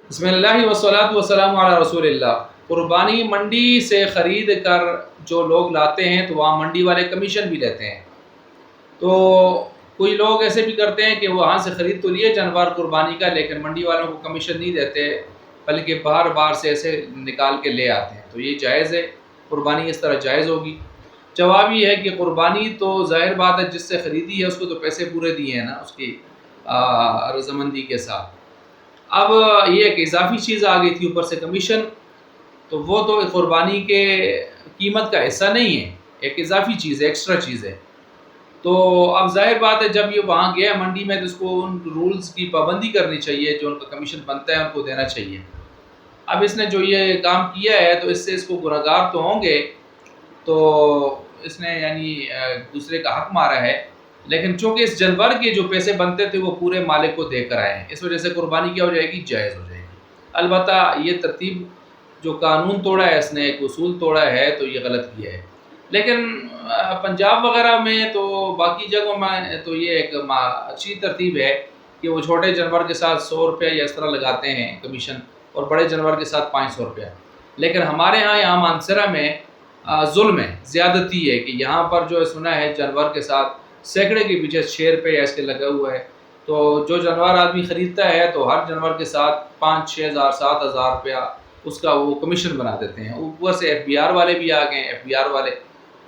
بسم اللہ والصلاۃ والسلام علی رسول اللہ۔ قربانی منڈی سے خرید کر جو لوگ لاتے ہیں تو وہاں منڈی والے کمیشن بھی لیتے ہیں۔ تو کوئی لوگ ایسے بھی کرتے ہیں کہ وہاں سے خرید تو لیے جانور قربانی کا، لیکن منڈی والوں کو کمیشن نہیں دیتے، بلکہ باہر سے ایسے نکال کے لے آتے ہیں۔ تو یہ جائز ہے؟ قربانی اس طرح جائز ہوگی؟ جواب یہ ہے کہ قربانی تو ظاہر بات ہے جس سے خریدی ہے اس کو تو پیسے پورے دیے ہیں نا، اس کی رضامندی کے ساتھ۔ اب یہ ایک اضافی چیز آ گئی تھی اوپر سے کمیشن، تو وہ تو قربانی کے قیمت کا حصہ نہیں ہے، ایک اضافی چیز ہے، ایکسٹرا چیز ہے۔ تو اب ظاہر بات ہے جب یہ وہاں گیا منڈی میں تو اس کو ان رولز کی پابندی کرنی چاہیے، جو ان کا کمیشن بنتا ہے ان کو دینا چاہیے۔ اب اس نے جو یہ کام کیا ہے تو اس سے اس کو گنہگار تو ہوں گے، تو اس نے یعنی دوسرے کا حق مارا ہے، لیکن چونکہ اس جانور کے جو پیسے بنتے تھے وہ پورے مالک کو دے کر آئے ہیں، اس وجہ سے قربانی کیا ہو جائے گی؟ جائز ہو جائے گی۔ البتہ یہ ترتیب جو قانون توڑا ہے اس نے، ایک اصول توڑا ہے، تو یہ غلط کیا ہے۔ لیکن پنجاب وغیرہ میں تو باقی جگہوں میں تو یہ ایک اچھی ترتیب ہے کہ وہ چھوٹے جانور کے ساتھ 100 روپیہ یا اس طرح لگاتے ہیں کمیشن، اور بڑے جانور کے ساتھ 500 روپیہ۔ لیکن ہمارے یہاں مانسرہ میں ظلم ہے، زیادتی ہے، کہ یہاں پر جو سنا ہے جانور کے ساتھ سینکڑے کے پیچھے 6 روپے یا اس کے لگا ہوا ہے۔ تو جو جانور آدمی خریدتا ہے تو ہر جانور کے ساتھ 5-6 ہزار 7 ہزار روپیہ اس کا وہ کمیشن بنا دیتے ہیں۔ اوپر سے ایف بی آر والے بھی آ گئے ہیں، ایف بی آر والے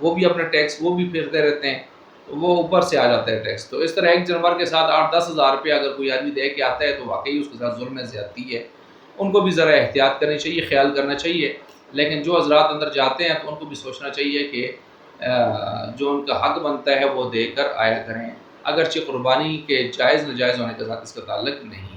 وہ بھی اپنا ٹیکس وہ بھی پھیرتے رہتے ہیں، تو وہ اوپر سے آ جاتا ہے ٹیکس۔ تو اس طرح ایک جانور کے ساتھ 8-10 ہزار روپیہ اگر کوئی آدمی دے کے آتا ہے تو واقعی اس کے ساتھ ظلم ہے، زیادتی ہے۔ ان کو بھی ذرا احتیاط کرنی چاہیے، خیال کرنا چاہیے۔ لیکن جو حضرات اندر جاتے ہیں تو ان کو بھی سوچنا چاہیے کہ جو ان کا حق بنتا ہے وہ دے کر آیا کریں، اگرچہ قربانی کے جائز ناجائز ہونے کے ساتھ اس کا تعلق نہیں ہے۔